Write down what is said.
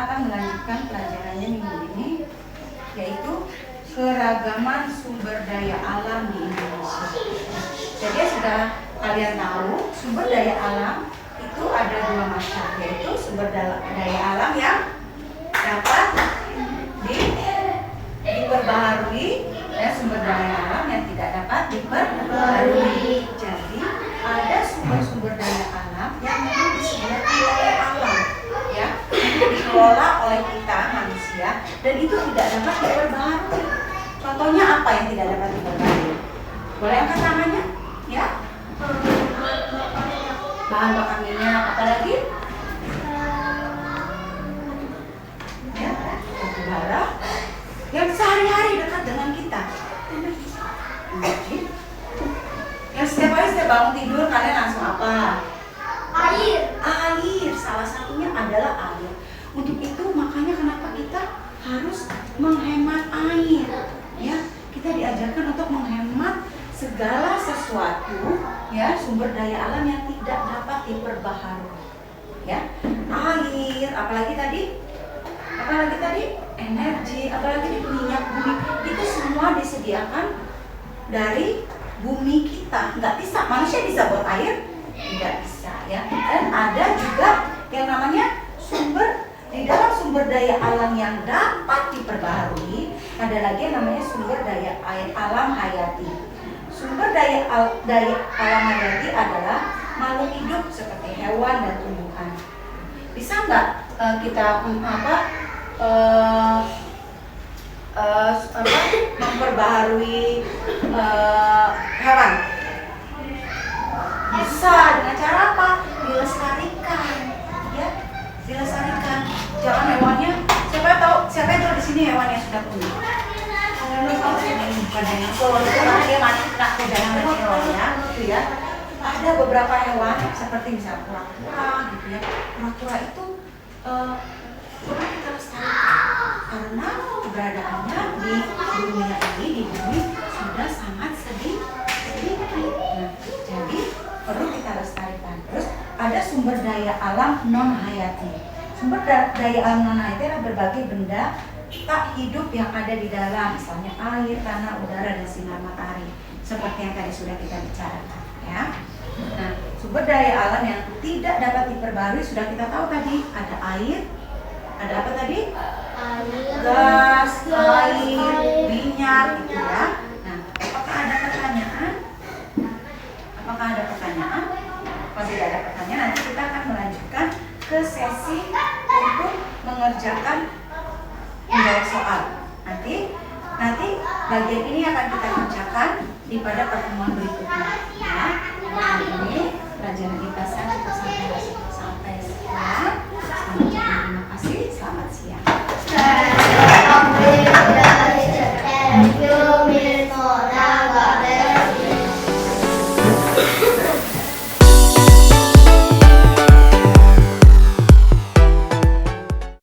akan melanjutkan pelajarannya minggu ini, yaitu keragaman sumber daya alam di Indonesia. Jadi sudah kalian tahu sumber daya alam itu ada dua macam, yaitu sumber daya alam yang dapat diperbaharui dan sumber daya alam yang tidak dapat diperbaharui. Jadi ada sumber-sumber daya alam yang memang disediakan oleh alam, ya, dikelola oleh kita manusia, dan itu tidak dapat diperbaharui. Contohnya apa yang tidak dapat diperbaharui? Boleh angkat tangannya, ya? Bahan bakar minyak, apalagi? Ya, batu bara yang sehari-hari dekat dengan kita. Yang setiap hari setiap bangun tidur kalian langsung apa? Air. Air, salah satunya adalah air. Untuk itu makanya kenapa kita harus menghemat air, ya? Kita diajarkan untuk menghemat segala sesuatu, ya, sumber daya alam yang tidak dapat diperbaharui, ya. Air, apalagi tadi? Energi, apalagi minyak bumi. Itu semua disediakan dari bumi kita. Nggak bisa, manusia bisa buat air? Tidak bisa, ya. Dan ada juga yang namanya di dalam sumber daya alam yang dapat diperbaharui, ada lagi yang namanya sumber daya alam hayati. Sumber daya alam hayati adalah makhluk hidup seperti hewan dan tumbuhan. Bisa nggak kita memperbaharui hewan? Bisa, dengan cara apa? Dilestarikan, ya, dilestarikan. Jangan hewannya. Siapa yang tahu di sini hewan yang sudah punah? Ini bukan dinosaur, itu karena dia mati kena hujan meteor, ya, gitu ya. Ada beberapa hewan seperti misalnya kura-kura, gitu ya. Kura-kura itu perlu kita lestarikan karena keberadaannya di dunia ini, di bumi sudah sangat sedikit. Nah, jadi perlu kita lestarikan. Terus ada sumber daya alam non hayati. Sumber daya alam non hayati adalah berbagai benda tak hidup yang ada di dalam, misalnya air, tanah, udara, dan sinar matahari, seperti yang tadi sudah kita bicarakan, ya. Nah, sumber daya alam yang tidak dapat diperbarui sudah kita tahu tadi, ada air, ada apa tadi? Gas, air, minyak, gitu ya. Nah, apakah ada pertanyaan? Kalau tidak ada pertanyaan, nanti kita akan melanjutkan ke sesi untuk mengerjakan menjawab soal. Nanti bagian ini akan kita kerjakan pada pertemuan berikutnya. Ya, hari ini pelajaran IPA kita sampai sekian. Terima kasih. Selamat siang.